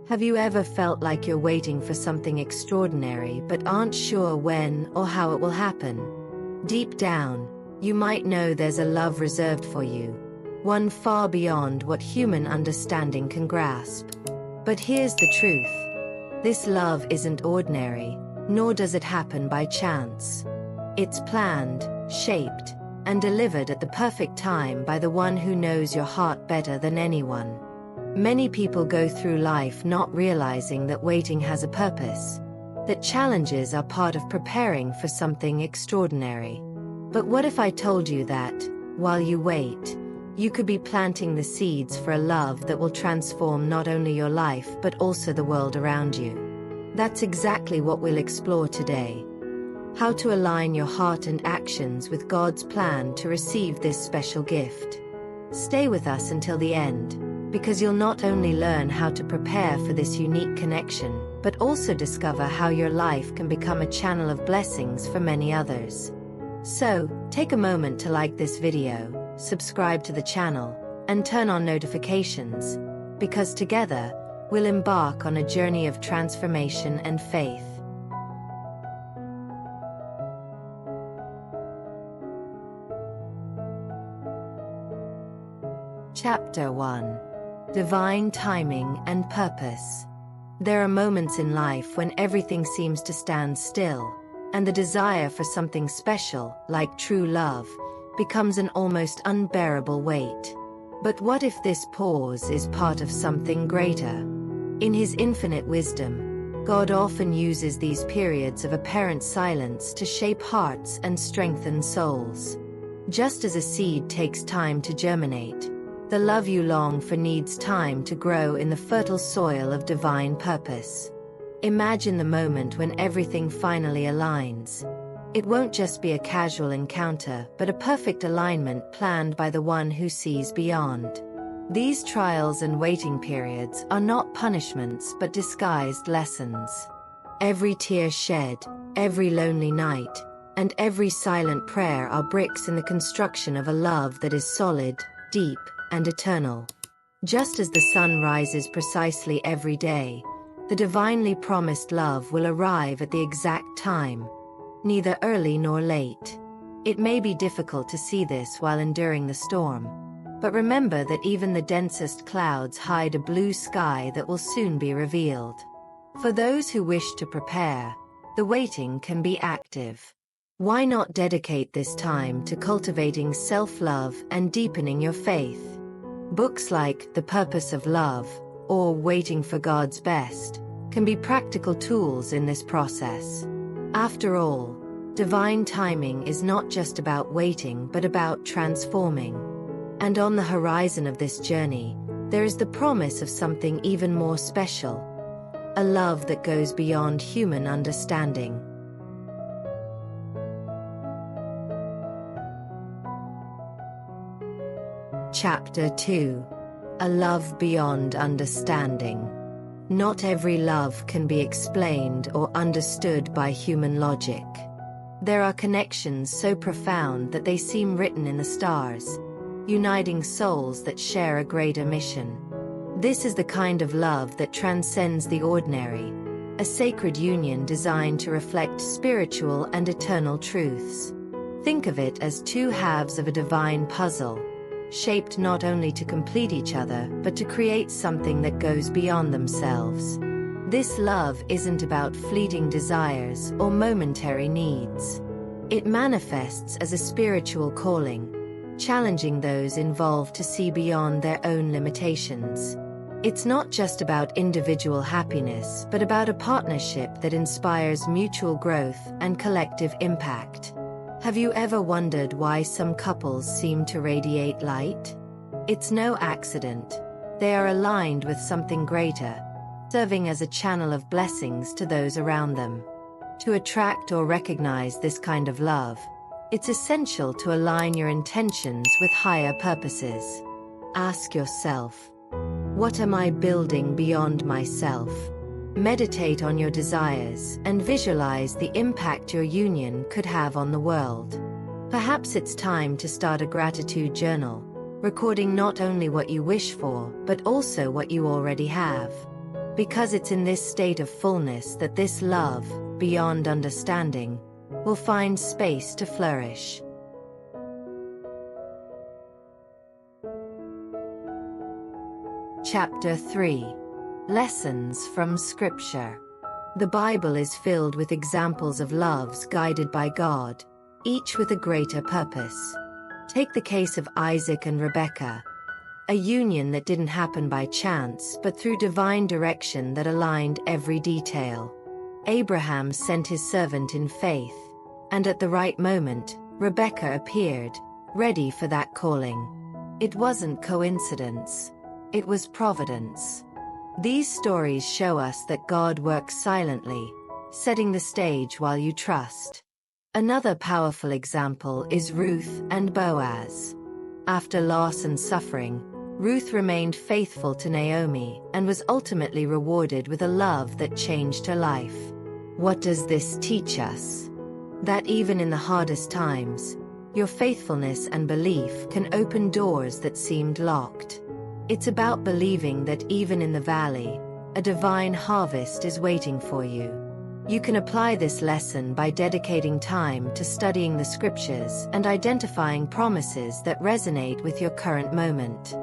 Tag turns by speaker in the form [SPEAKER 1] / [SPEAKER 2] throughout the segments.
[SPEAKER 1] Have you ever felt like you're waiting for something extraordinary but aren't sure when or how it will happen? Deep down, you might know there's a love reserved for you, one far beyond what human understanding can grasp. But here's the truth. This love isn't ordinary, nor does it happen by chance. It's planned, shaped, and delivered at the perfect time by the one who knows your heart better than anyone. Many people go through life not realizing that waiting has a purpose, that challenges are part of preparing for something extraordinary. But what if I told you that, while you wait, you could be planting the seeds for a love that will transform not only your life but also the world around you? That's exactly what we'll explore today. How to align your heart and actions with God's plan to receive this special gift. Stay with us until the end, because you'll not only learn how to prepare for this unique connection, but also discover how your life can become a channel of blessings for many others. So, take a moment to like this video, subscribe to the channel, and turn on notifications, because together, we'll embark on a journey of transformation and faith. Chapter 1. Divine Timing and Purpose. There are moments in life when everything seems to stand still, and the desire for something special, like true love, becomes an almost unbearable weight. But what if this pause is part of something greater? In His infinite wisdom, God often uses these periods of apparent silence to shape hearts and strengthen souls. Just as a seed takes time to germinate, the love you long for needs time to grow in the fertile soil of divine purpose. Imagine the moment when everything finally aligns. It won't just be a casual encounter, but a perfect alignment planned by the one who sees beyond. These trials and waiting periods are not punishments but disguised lessons. Every tear shed, every lonely night, and every silent prayer are bricks in the construction of a love that is solid, deep, and eternal. Just as the sun rises precisely every day, the divinely promised love will arrive at the exact time, neither early nor late. It may be difficult to see this while enduring the storm, but remember that even the densest clouds hide a blue sky that will soon be revealed. For those who wish to prepare, the waiting can be active. Why not dedicate this time to cultivating self-love and deepening your faith? Books like The Purpose of Love or Waiting for God's Best can be practical tools in this process. After all, divine timing is not just about waiting but about transforming. And on the horizon of this journey, there is the promise of something even more special, a love that goes beyond human understanding. Chapter 2. A Love Beyond Understanding. Not every love can be explained or understood by human logic. There are connections so profound that they seem written in the stars, uniting souls that share a greater mission. This is the kind of love that transcends the ordinary, a sacred union designed to reflect spiritual and eternal truths. Think of it as two halves of a divine puzzle, shaped not only to complete each other but to create something that goes beyond themselves. This love isn't about fleeting desires or momentary needs. It manifests as a spiritual calling, challenging those involved to see beyond their own limitations. It's not just about individual happiness but about a partnership that inspires mutual growth and collective impact. Have you ever wondered why some couples seem to radiate light? It's no accident. They are aligned with something greater, serving as a channel of blessings to those around them. To attract or recognize this kind of love, it's essential to align your intentions with higher purposes. Ask yourself, what am I building beyond myself? Meditate on your desires and visualize the impact your union could have on the world. Perhaps it's time to start a gratitude journal, recording not only what you wish for, but also what you already have. because it's in this state of fullness that this love, beyond understanding, will find space to flourish. Chapter 3. Lessons from Scripture. The Bible is filled with examples of loves guided by God, each with a greater purpose. Take the case of Isaac and Rebekah, a union that didn't happen by chance but through divine direction that aligned every detail. Abraham sent his servant in faith, and at the right moment, Rebekah appeared, ready for that calling. It wasn't coincidence. It was providence. These stories show us that God works silently, setting the stage while you trust. Another powerful example is Ruth and Boaz. After loss and suffering, Ruth remained faithful to Naomi and was ultimately rewarded with a love that changed her life. What does this teach us? That even in the hardest times, your faithfulness and belief can open doors that seemed locked. It's about believing that even in the valley, a divine harvest is waiting for you. You can apply this lesson by dedicating time to studying the Scriptures and identifying promises that resonate with your current moment.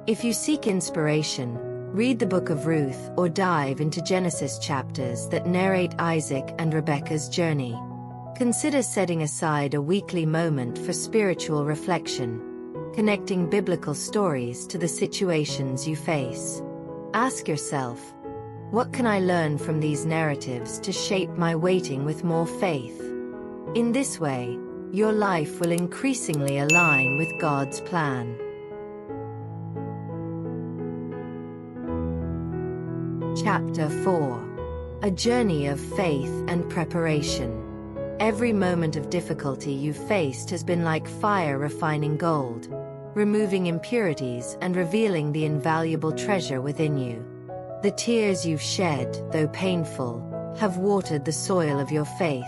[SPEAKER 1] If you seek inspiration, read the book of Ruth or dive into Genesis chapters that narrate Isaac and Rebekah's journey. Consider setting aside a weekly moment for spiritual reflection, connecting biblical stories to the situations you face. Ask yourself, what can I learn from these narratives to shape my waiting with more faith? In this way, your life will increasingly align with God's plan. Chapter 4. A journey of faith and preparation. Every moment of difficulty you've faced has been like fire refining gold, removing impurities and revealing the invaluable treasure within you. The tears you've shed, though painful, have watered the soil of your faith,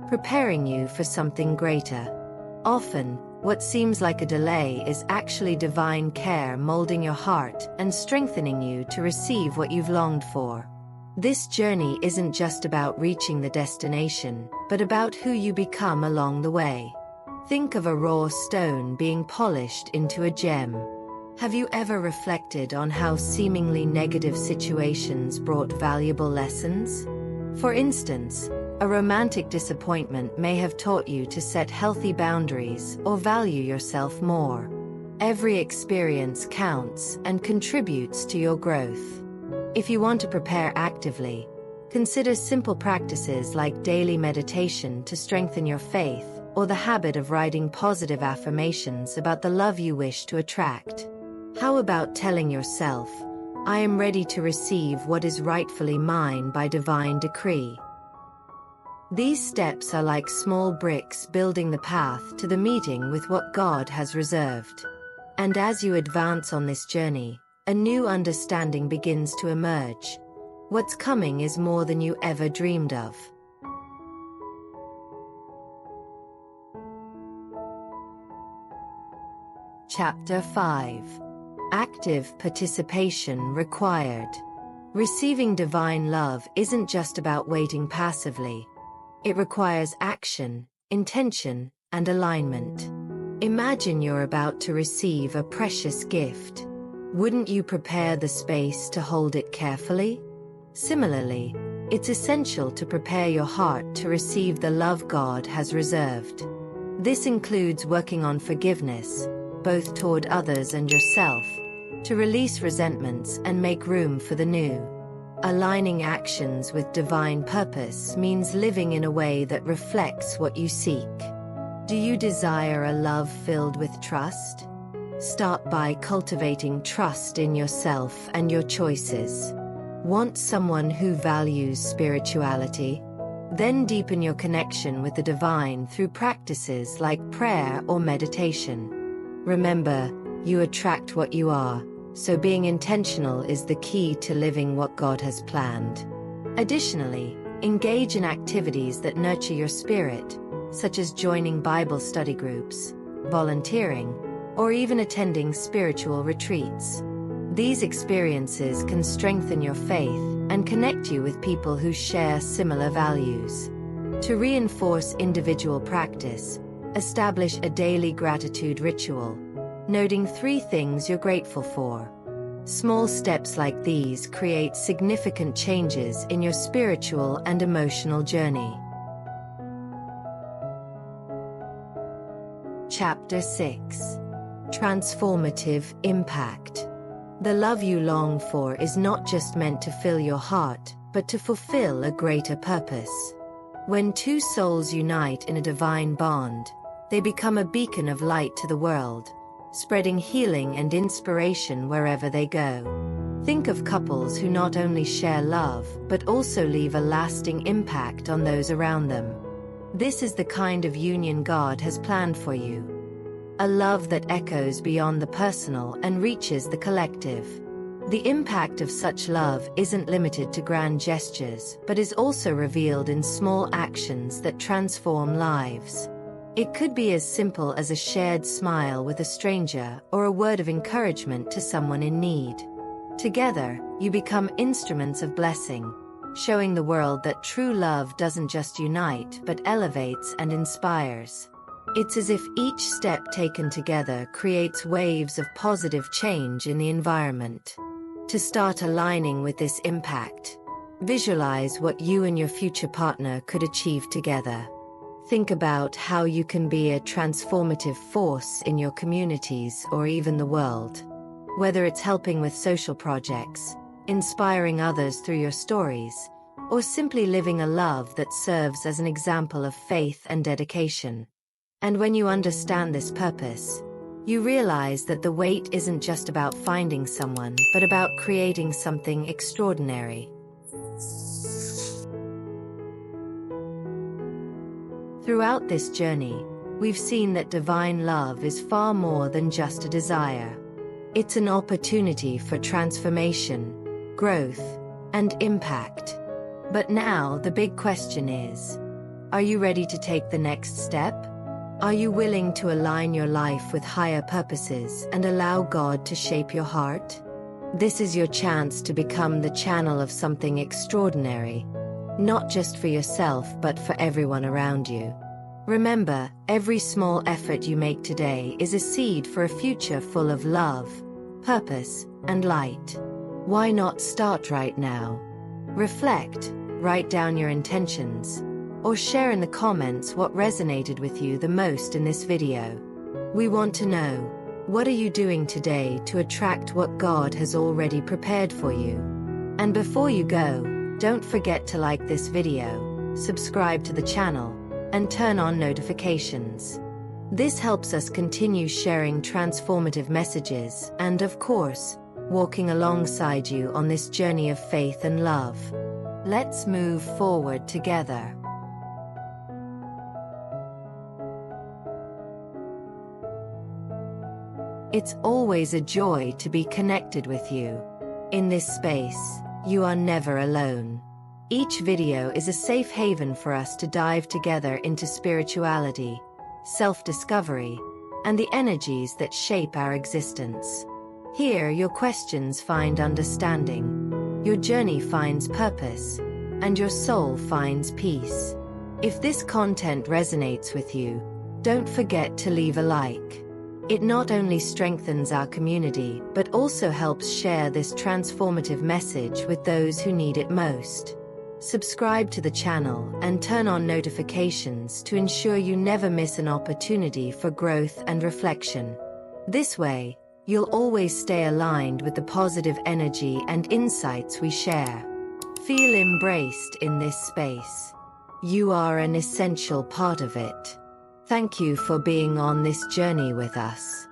[SPEAKER 1] preparing you for something greater. Often, what seems like a delay is actually divine care molding your heart and strengthening you to receive what you've longed for. This journey isn't just about reaching the destination, but about who you become along the way. Think of a raw stone being polished into a gem. Have you ever reflected on how seemingly negative situations brought valuable lessons? For instance, a romantic disappointment may have taught you to set healthy boundaries or value yourself more. Every experience counts and contributes to your growth. If you want to prepare actively, consider simple practices like daily meditation to strengthen your faith, or the habit of writing positive affirmations about the love you wish to attract. How about telling yourself, I am ready to receive what is rightfully mine by divine decree? These steps are like small bricks building the path to the meeting with what God has reserved. And as you advance on this journey, a new understanding begins to emerge. What's coming is more than you ever dreamed of. Chapter 5. Active participation required. Receiving divine love isn't just about waiting passively. It requires action, intention, and alignment. Imagine you're about to receive a precious gift. Wouldn't you prepare the space to hold it carefully? Similarly, it's essential to prepare your heart to receive the love God has reserved. This includes working on forgiveness, both toward others and yourself, to release resentments and make room for the new. Aligning actions with divine purpose means living in a way that reflects what you seek. Do you desire a love filled with trust? Start by cultivating trust in yourself and your choices. Want someone who values spirituality? Then deepen your connection with the divine through practices like prayer or meditation. Remember, you attract what you are, so being intentional is the key to living what God has planned. Additionally, engage in activities that nurture your spirit, such as joining Bible study groups, volunteering, or even attending spiritual retreats. These experiences can strengthen your faith and connect you with people who share similar values. To reinforce individual practice, establish a daily gratitude ritual, noting 3 things you're grateful for. Small steps like these create significant changes in your spiritual and emotional journey. Chapter 6. Transformative Impact. The love you long for is not just meant to fill your heart, but to fulfill a greater purpose. When 2 souls unite in a divine bond, they become a beacon of light to the world, spreading healing and inspiration wherever they go. Think of couples who not only share love, but also leave a lasting impact on those around them. This is the kind of union God has planned for you. A love that echoes beyond the personal and reaches the collective. The impact of such love isn't limited to grand gestures, but is also revealed in small actions that transform lives. It could be as simple as a shared smile with a stranger or a word of encouragement to someone in need. Together, you become instruments of blessing, showing the world that true love doesn't just unite but elevates and inspires. It's as if each step taken together creates waves of positive change in the environment. To start aligning with this impact, visualize what you and your future partner could achieve together. Think about how you can be a transformative force in your communities or even the world. Whether it's helping with social projects, inspiring others through your stories, or simply living a love that serves as an example of faith and dedication. And when you understand this purpose, you realize that the wait isn't just about finding someone, but about creating something extraordinary. Throughout this journey, we've seen that divine love is far more than just a desire. It's an opportunity for transformation, growth, and impact. But now the big question is, are you ready to take the next step? Are you willing to align your life with higher purposes and allow God to shape your heart? This is your chance to become the channel of something extraordinary, not just for yourself but for everyone around you. Remember, every small effort you make today is a seed for a future full of love, purpose, and light. Why not start right now? Reflect, write down your intentions, or share in the comments what resonated with you the most in this video. We want to know, what are you doing today to attract what God has already prepared for you? And before you go, don't forget to like this video, subscribe to the channel, and turn on notifications. This helps us continue sharing transformative messages and, of course, walking alongside you on this journey of faith and love. Let's move forward together. It's always a joy to be connected with you. In this space, you are never alone. Each video is a safe haven for us to dive together into spirituality, self-discovery, and the energies that shape our existence. Here, your questions find understanding, your journey finds purpose, and your soul finds peace. If this content resonates with you, don't forget to leave a like. It not only strengthens our community, but also helps share this transformative message with those who need it most. Subscribe to the channel and turn on notifications to ensure you never miss an opportunity for growth and reflection. This way, you'll always stay aligned with the positive energy and insights we share. Feel embraced in this space. You are an essential part of it. Thank you for being on this journey with us.